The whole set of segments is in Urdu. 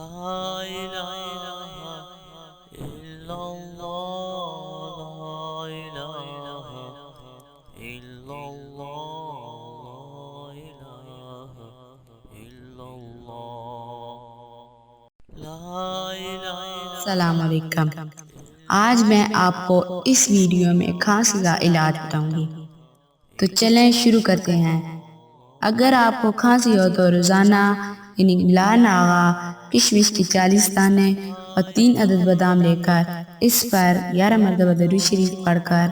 لا إله إلا الله لا إله إلا الله لا إله إلا الله لا إله السلام علیکم۔ آج میں آپ کو اس ویڈیو میں کھانسی کا علاج بتاؤں گی، تو چلیں شروع کرتے ہیں۔ اگر آپ کو کھانسی ہو تو روزانہ یعنی لا ناغا کشمش کی 40 دانے اور 3 عدد بادام لے کر اس پر 11 مرتبہ درود شریف پڑھ کر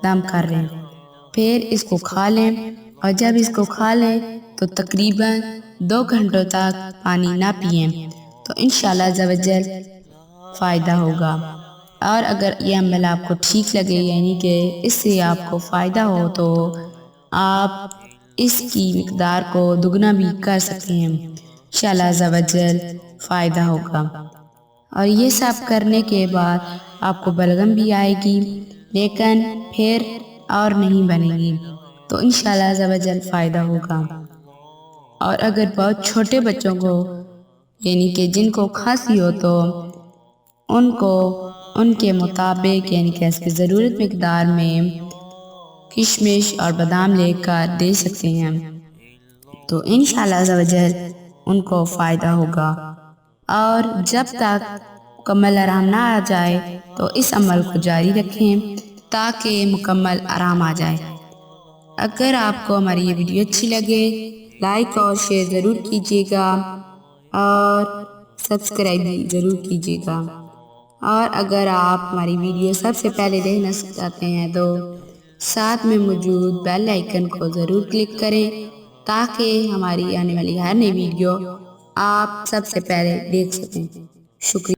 دم کر لیں، پھر اس کو کھا لیں، اور جب اس کو کھا لیں تو تقریباً 2 گھنٹوں تک پانی نہ پئیں تو انشاءاللہ عز و جل فائدہ ہوگا۔ اور اگر یہ عمل آپ کو ٹھیک لگے یعنی کہ اس سے آپ کو فائدہ ہو تو آپ اس کی مقدار کو دگنا بھی کر سکتے ہیں، انشاءاللہ عز و جل فائدہ ہوگا۔ اور یہ سب کرنے کے بعد آپ کو بلغم بھی آئے گی، لیکن پھر اور نہیں بنے گی، تو انشاءاللہ عز و جل فائدہ ہوگا۔ اور اگر بہت چھوٹے بچوں کو یعنی کہ جن کو کھانسی ہو تو ان کو ان کے مطابق یعنی کہ اس کی ضرورت مقدار میں کشمش اور بادام لے کر دے سکتے ہیں، تو انشاءاللہ عز و جل ان کو فائدہ ہوگا۔ اور جب تک مکمل آرام نہ آ جائے تو اس عمل کو جاری رکھیں تاکہ مکمل آرام آ جائے۔ اگر آپ کو ہماری یہ ویڈیو اچھی لگے لائک اور شیئر ضرور کیجیے گا اور سبسکرائب بھی ضرور کیجیے گا، اور اگر آپ ہماری ویڈیو سب سے پہلے دیکھنا چاہتے ہیں تو ساتھ میں موجود بیل آئیکن کو ضرور کلک کریں تاکہ ہماری آنے والی ہر نئی ویڈیو آپ سب سے پہلے دیکھ سکیں۔ شکریہ۔